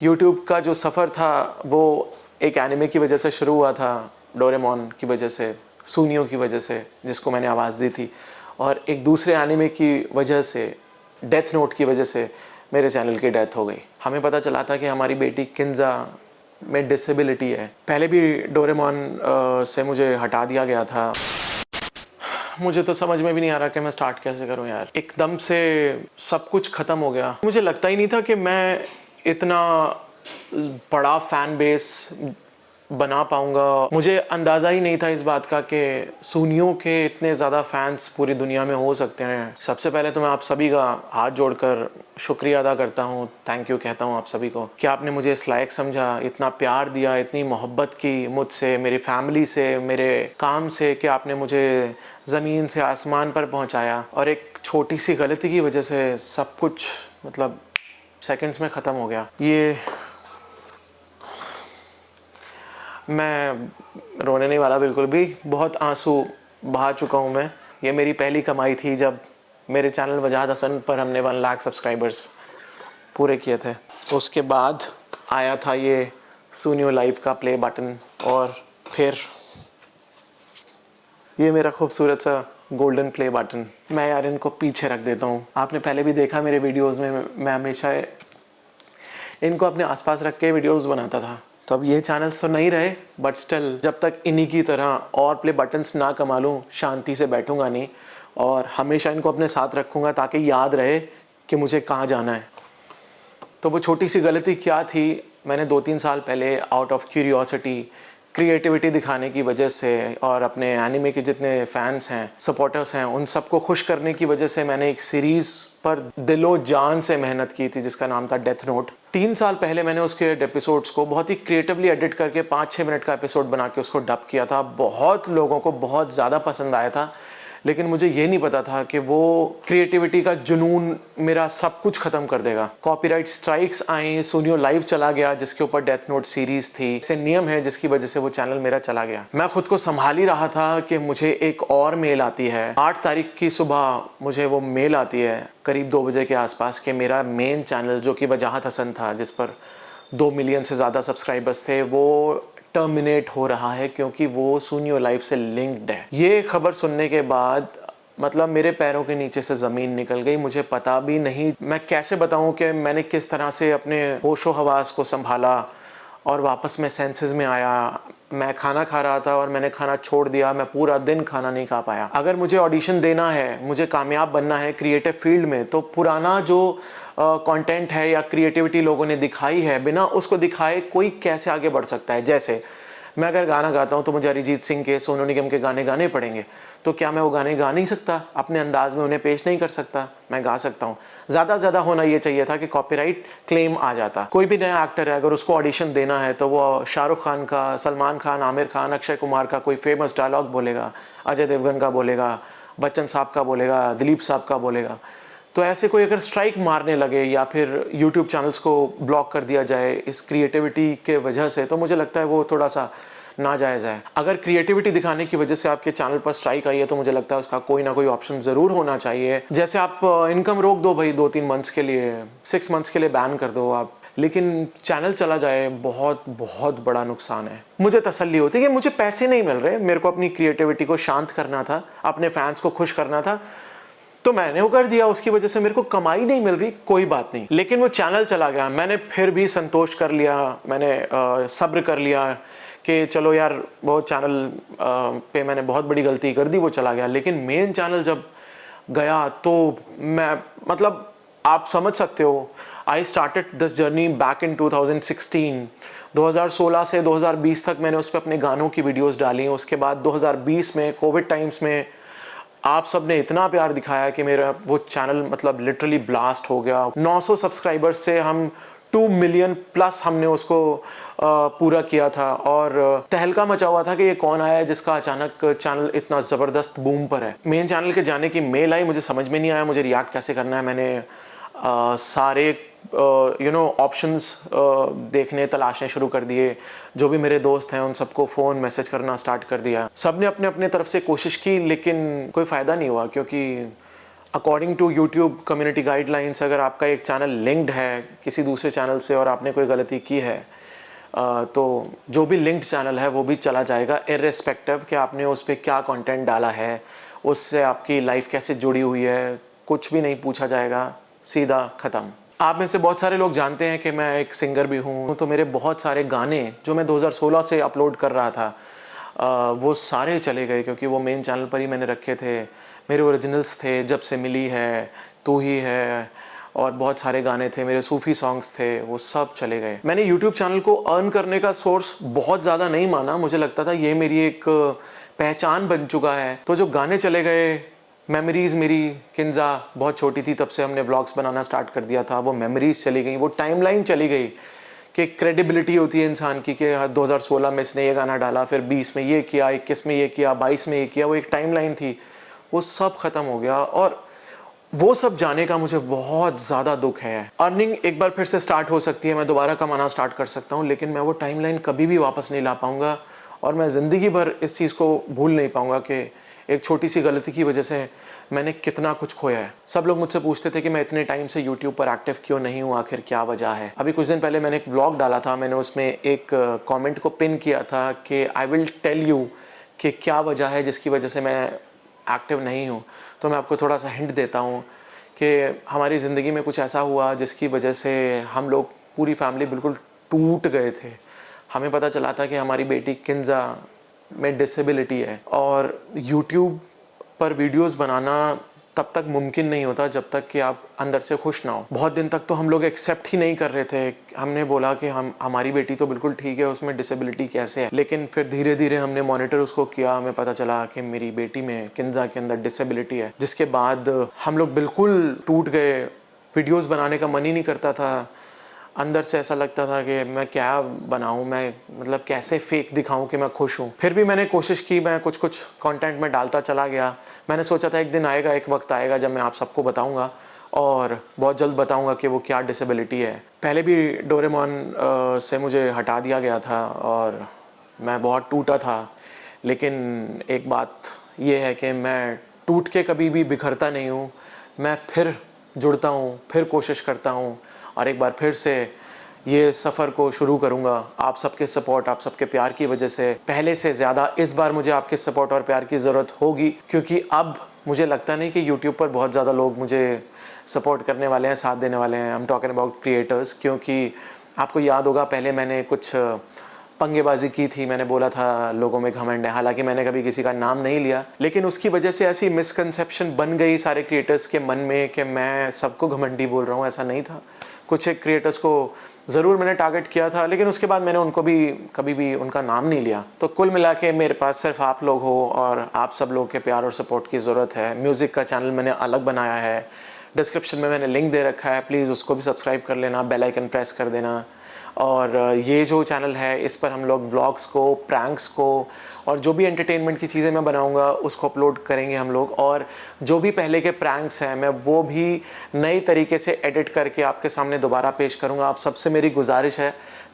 YouTube का जो सफ़र था वो एक एनिमे की वजह से शुरू हुआ था, डोरेमोन की वजह से, सुनियो की वजह से, जिसको मैंने आवाज़ दी थी, और एक दूसरे एनिमे की वजह से, डेथ नोट की वजह से मेरे चैनल की डेथ हो गई। हमें पता चला था कि हमारी बेटी किंजा में डिसेबिलिटी है। पहले भी डोरेमोन से मुझे हटा दिया गया था। मुझे तो समझ में भी नहीं आ रहा कि मैं स्टार्ट कैसे करूं यार। एकदम से सब कुछ ख़त्म हो गया। मुझे लगता ही नहीं था कि मैं इतना बड़ा फ़ैन बेस बना पाऊंगा। मुझे अंदाज़ा ही नहीं था इस बात का कि सुनियों के इतने ज़्यादा फैंस पूरी दुनिया में हो सकते हैं। सबसे पहले तो मैं आप सभी का हाथ जोड़कर शुक्रिया अदा करता हूँ, थैंक यू कहता हूँ आप सभी को कि आपने मुझे इस लायक समझा, इतना प्यार दिया, इतनी मोहब्बत की मुझसे, मेरी फैमिली से, मेरे काम से, कि आपने मुझे ज़मीन से आसमान पर पहुँचाया। और एक छोटी सी गलती की वजह से सब कुछ मतलब सेकंड्स में ख़त्म हो गया। ये मैं रोने नहीं वाला बिल्कुल भी, बहुत आंसू बहा चुका हूँ मैं। ये मेरी पहली कमाई थी जब मेरे चैनल वजाहत हसन पर हमने 1 लाख सब्सक्राइबर्स पूरे किए थे। उसके बाद आया था ये सुनियो लाइव का प्ले बटन, और फिर ये मेरा खूबसूरत सा गोल्डन प्ले बटन। मैं यार इनको पीछे रख देता हूँ। आपने पहले भी देखा मेरे वीडियोज़ में, मैं हमेशा इनको अपने आसपास रख के वीडियोस बनाता था। तो अब ये चैनल्स तो नहीं रहे, बट स्टिल जब तक इन्हीं की तरह और प्ले बटन्स ना कमा लूँ, शांति से बैठूंगा नहीं, और हमेशा इनको अपने साथ रखूँगा ताकि याद रहे कि मुझे कहाँ जाना है। तो वो छोटी सी गलती क्या थी, मैंने 2-3 साल पहले आउट ऑफ क्यूरियोसिटी, क्रिएटिविटी दिखाने की वजह से, और अपने एनिमे के जितने फैंस हैं, सपोर्टर्स हैं, उन सबको खुश करने की वजह से मैंने एक सीरीज़ पर दिलो जान से मेहनत की थी जिसका नाम था डेथ नोट। 3 साल पहले मैंने उसके एपिसोड्स को बहुत ही क्रिएटिवली एडिट करके 5-6 मिनट का एपिसोड बना के उसको डब किया था। बहुत लोगों को बहुत ज़्यादा पसंद आया था, लेकिन मुझे ये नहीं पता था कि वो क्रिएटिविटी का जुनून मेरा सब कुछ ख़त्म कर देगा। कॉपीराइट स्ट्राइक्स आई, सुनियो लाइव चला गया जिसके ऊपर डेथ नोट सीरीज़ थी। ऐसे नियम है जिसकी वजह से वो चैनल मेरा चला गया। मैं खुद को संभाल ही रहा था कि मुझे एक और मेल आती है। 8 तारीख की सुबह मुझे वो मेल आती है करीब 2 बजे के आसपास, कि मेरा मेन चैनल जो कि वजाहत हसन था, जिस पर 2 मिलियन से ज़्यादा सब्सक्राइबर्स थे, वो टर्मिनेट हो रहा है क्योंकि वो सुनियो लाइव से लिंक्ड है। ये खबर सुनने के बाद मतलब मेरे पैरों के नीचे से ज़मीन निकल गई। मुझे पता भी नहीं, मैं कैसे बताऊं कि मैंने किस तरह से अपने होशो हवास को संभाला और वापस मैं सेंसेस में आया। मैं खाना खा रहा था और मैंने खाना छोड़ दिया। मैं पूरा दिन खाना नहीं खा पाया। अगर मुझे ऑडिशन देना है, मुझे कामयाब बनना है क्रिएटिव फील्ड में, तो पुराना जो कंटेंट है या क्रिएटिविटी लोगों ने दिखाई है, बिना उसको दिखाए कोई कैसे आगे बढ़ सकता है। जैसे मैं अगर गाना गाता हूँ तो मुझे अरिजीत सिंह के, सोनू निगम के गाने गाने पड़ेंगे, तो क्या मैं वो गाने गा नहीं सकता? अपने अंदाज में उन्हें पेश नहीं कर सकता? मैं गा सकता हूँ। ज़्यादा से ज़्यादा होना ये चाहिए था कि कॉपीराइट क्लेम आ जाता। कोई भी नया एक्टर है, अगर उसको ऑडिशन देना है तो वो शाहरुख खान का, सलमान खान, आमिर खान, अक्षय कुमार का कोई फेमस डायलॉग बोलेगा, अजय देवगन का बोलेगा, बच्चन साहब का बोलेगा, दिलीप साहब का बोलेगा। तो ऐसे कोई अगर स्ट्राइक मारने लगे या फिर यूट्यूब चैनल्स को ब्लॉक कर दिया जाए इस क्रिएटिविटी के वजह से, तो मुझे लगता है वो थोड़ा सा नाजायज़ है। अगर क्रिएटिविटी दिखाने की वजह से आपके चैनल पर स्ट्राइक आई है तो मुझे लगता है उसका कोई ना कोई ऑप्शन ज़रूर होना चाहिए। जैसे आप इनकम रोक दो भाई 2-3 मंथ्स के लिए, 6 मंथ्स के लिए बैन कर दो आप, लेकिन चैनल चला जाए बहुत बहुत बड़ा नुकसान है। मुझे तसल्ली होती है कि मुझे पैसे नहीं मिल रहे, मेरे को अपनी क्रिएटिविटी को शांत करना था, अपने फैंस को खुश करना था, तो मैंने वो कर दिया। उसकी वजह से मेरे को कमाई नहीं मिल रही, कोई बात नहीं, लेकिन वो चैनल चला गया। मैंने फिर भी संतोष कर लिया, मैंने सब्र कर लिया कि चलो यार वो चैनल पे मैंने बहुत बड़ी गलती कर दी, वो चला गया। लेकिन मेन चैनल जब गया तो मैं मतलब आप समझ सकते हो, I started this journey back in 2016। 2016 से 2020 तक मैंने उस पर अपने गानों की वीडियोस डाली। उसके बाद 2020 में कोविड टाइम्स में आप सब ने इतना प्यार दिखाया कि मेरा वो चैनल मतलब लिटरली ब्लास्ट हो गया। 900 सब्सक्राइबर्स से हम 2 मिलियन प्लस हमने उसको पूरा किया था, और तहलका मचा हुआ था कि ये कौन आया है जिसका अचानक चैनल इतना ज़बरदस्त बूम पर है। मेन चैनल के जाने की मेल आई, मुझे समझ में नहीं आया मुझे रिएक्ट कैसे करना है। मैंने सारे ऑप्शंस देखने तलाशने शुरू कर दिए। जो भी मेरे दोस्त हैं उन सबको फ़ोन मैसेज करना स्टार्ट कर दिया। सब ने अपने अपने तरफ से कोशिश की, लेकिन कोई फ़ायदा नहीं हुआ, क्योंकि according to YouTube community guidelines अगर आपका एक चैनल लिंक्ड है किसी दूसरे चैनल से और आपने कोई गलती की है तो जो भी लिंक्ड चैनल है वो भी चला जाएगा, इर्रेस्पेक्टिव कि आपने उस पर क्या कंटेंट डाला है, उससे आपकी लाइफ कैसे जुड़ी हुई है, कुछ भी नहीं पूछा जाएगा, सीधा ख़त्म। आप में से बहुत सारे लोग जानते हैं कि मैं एक सिंगर भी हूँ, तो मेरे बहुत सारे गाने जो मैं 2016 से अपलोड कर रहा था वो सारे चले गए क्योंकि वो मेन चैनल पर ही मैंने रखे थे। मेरे ओरिजिनल्स थे, जब से मिली है, तू ही है, और बहुत सारे गाने थे, मेरे सूफ़ी सॉन्ग्स थे, वो सब चले गए। मैंने यूट्यूब चैनल को अर्न करने का सोर्स बहुत ज़्यादा नहीं माना, मुझे लगता था ये मेरी एक पहचान बन चुका है। तो जो गाने चले गए, मेमोरीज़ मेरी किंजा बहुत छोटी थी तब से हमने व्लॉग्स बनाना स्टार्ट कर दिया था, वो मेमोरीज़ चली गई, वो टाइमलाइन चली गई कि क्रेडिबिलिटी होती है इंसान की कि 2016 में इसने ये गाना डाला, फिर 20 में ये किया, 21 में ये किया, 22 में ये किया, वो एक टाइमलाइन थी, वो सब ख़त्म हो गया। और वो सब जाने का मुझे बहुत ज़्यादा दुख है। अर्निंग एक बार फिर से स्टार्ट हो सकती है, मैं दोबारा कमाना स्टार्ट कर सकता हूँ, लेकिन मैं वो टाइमलाइन कभी भी वापस नहीं ला पाऊँगा और मैं ज़िंदगी भर इस चीज़ को भूल नहीं पाऊँगा कि एक छोटी सी गलती की वजह से मैंने कितना कुछ खोया है। सब लोग मुझसे पूछते थे कि मैं इतने टाइम से यूट्यूब पर एक्टिव क्यों नहीं हूँ, आखिर क्या वजह है। अभी कुछ दिन पहले मैंने एक व्लॉग डाला था, मैंने उसमें एक कमेंट को पिन किया था कि आई विल टेल यू कि क्या वजह है जिसकी वजह से मैं एक्टिव नहीं हूँ। तो मैं आपको थोड़ा सा हिंट देता हूँ कि हमारी ज़िंदगी में कुछ ऐसा हुआ जिसकी वजह से हम लोग पूरी फैमिली बिल्कुल टूट गए थे। हमें पता चला था कि हमारी बेटी किंजा में डिसेबिलिटी है और यूट्यूब पर वीडियोस बनाना तब तक मुमकिन नहीं होता जब तक कि आप अंदर से खुश ना हो। बहुत दिन तक तो हम लोग एक्सेप्ट ही नहीं कर रहे थे। हमने बोला कि हमारी बेटी तो बिल्कुल ठीक है, उसमें डिसेबिलिटी कैसे है। लेकिन फिर धीरे धीरे हमने मॉनिटर उसको किया, हमें पता चला कि मेरी बेटी में किंजा के अंदर डिसेबिलिटी है, जिसके बाद हम लोग बिल्कुल टूट गए। वीडियोस बनाने का मन ही नहीं करता था। अंदर से ऐसा लगता था कि मैं क्या बनाऊं, मैं मतलब कैसे फेक दिखाऊं कि मैं खुश हूं। फिर भी मैंने कोशिश की, मैं कुछ कुछ कंटेंट में डालता चला गया। मैंने सोचा था एक दिन आएगा, एक वक्त आएगा जब मैं आप सबको बताऊंगा और बहुत जल्द बताऊंगा कि वो क्या डिसेबिलिटी है। पहले भी डोरेमोन से मुझे हटा दिया गया था और मैं बहुत टूटा था, लेकिन एक बात ये है कि मैं टूट के कभी भी बिखरता नहीं हूँ। मैं फिर जुड़ता हूँ, फिर कोशिश करता हूँ और एक बार फिर से ये सफ़र को शुरू करूँगा। आप सबके सपोर्ट, आप सबके प्यार की वजह से पहले से ज़्यादा इस बार मुझे आपके सपोर्ट और प्यार की ज़रूरत होगी, क्योंकि अब मुझे लगता नहीं कि यूट्यूब पर बहुत ज़्यादा लोग मुझे सपोर्ट करने वाले हैं, साथ देने वाले हैं। I am talking about creators, क्योंकि आपको याद होगा पहले मैंने कुछ पंगेबाजी की थी, मैंने बोला था लोगों में घमंड है, हालांकि मैंने कभी किसी का नाम नहीं लिया, लेकिन उसकी वजह से ऐसी मिसकंसेप्शन बन गई सारे क्रिएटर्स के मन में कि मैं सबको घमंडी बोल रहा हूँ। ऐसा नहीं था। कुछ एक क्रिएटर्स को ज़रूर मैंने टारगेट किया था, लेकिन उसके बाद मैंने उनको भी कभी भी उनका नाम नहीं लिया। तो कुल मिला के मेरे पास सिर्फ आप लोग हो और आप सब लोग के प्यार और सपोर्ट की ज़रूरत है। म्यूज़िक का चैनल मैंने अलग बनाया है, डिस्क्रिप्शन में मैंने लिंक दे रखा है, प्लीज़ उसको भी सब्सक्राइब कर लेना, बेल आइकन प्रेस कर देना। और ये जो चैनल है इस पर हम लोग व्लॉग्स को, प्रैंक्स को और जो भी एंटरटेनमेंट की चीज़ें मैं बनाऊंगा उसको अपलोड करेंगे हम लोग। और जो भी पहले के प्रैंक्स हैं मैं वो भी नई तरीके से एडिट करके आपके सामने दोबारा पेश करूंगा। आप सबसे मेरी गुजारिश है,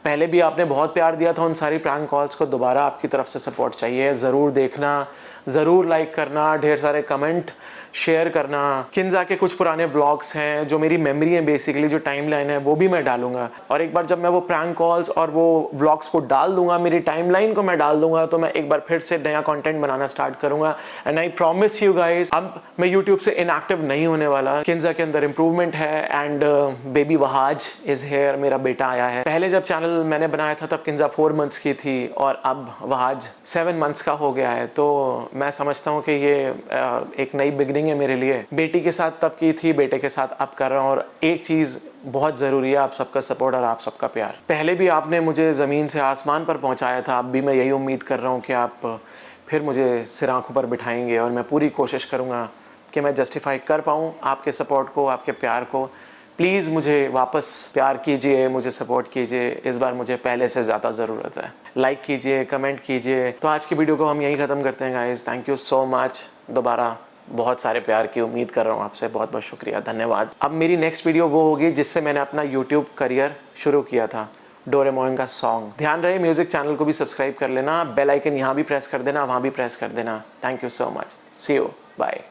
पहले भी आपने बहुत प्यार दिया था उन सारी प्रैंक कॉल्स को, दोबारा आपकी तरफ से सपोर्ट चाहिए। ज़रूर देखना, ज़रूर लाइक करना, ढेर सारे कमेंट शेयर करना। किंजा के कुछ पुराने व्लॉग्स हैं जो मेरी मेमोरी है, बेसिकली जो टाइमलाइन है वो भी मैं डालूंगा। और एक बार जब मैं वो प्रैंक कॉल्स और वो व्लॉग्स को डाल दूंगा, मेरी टाइमलाइन को मैं डाल दूंगा, तो मैं एक बार फिर से नया कंटेंट बनाना स्टार्ट करूंगा। And I promise you guys, अब मैं यूट्यूब से इनएक्टिव नहीं होने वाला। किंजा के अंदर इंप्रूवमेंट है and baby Wahaj is here, मेरा बेटा आया है। पहले जब चैनल मैंने बनाया था तब किंजा 4 मंथ्स की थी और अब वहाज 7 मंथ्स का हो गया है। तो मैं समझता हूँ कि ये एक नई बिगनिंग है मेरे लिए। बेटी के साथ तब की थी, बेटे के साथ अब कर रहा हूँ। और एक चीज़ बहुत ज़रूरी है, आप सबका सपोर्ट और आप सबका प्यार। पहले भी आपने मुझे ज़मीन से आसमान पर पहुँचाया था, अब भी मैं यही उम्मीद कर रहा हूँ कि आप फिर मुझे सिर आँखों पर बिठाएंगे और मैं पूरी कोशिश करूँगा कि मैं जस्टिफाई कर पाऊँ आपके सपोर्ट को, आपके प्यार को। प्लीज़ मुझे वापस प्यार कीजिए, मुझे सपोर्ट कीजिए। इस बार मुझे पहले से ज़्यादा ज़रूरत है। लाइक कीजिए, कमेंट कीजिए। तो आज की वीडियो को हम यहीं ख़त्म करते हैं guys. Thank you so much. दोबारा बहुत सारे प्यार की उम्मीद कर रहा हूँ आपसे। बहुत बहुत शुक्रिया, धन्यवाद। अब मेरी नेक्स्ट वीडियो वो होगी जिससे मैंने अपना यूट्यूब करियर शुरू किया था, डोरेमोन का सॉन्ग। ध्यान रहे म्यूज़िक चैनल को भी सब्सक्राइब कर लेना, बेल आइकन यहाँ भी प्रेस कर देना, वहाँ भी प्रेस कर देना। Thank you so much. See you, bye.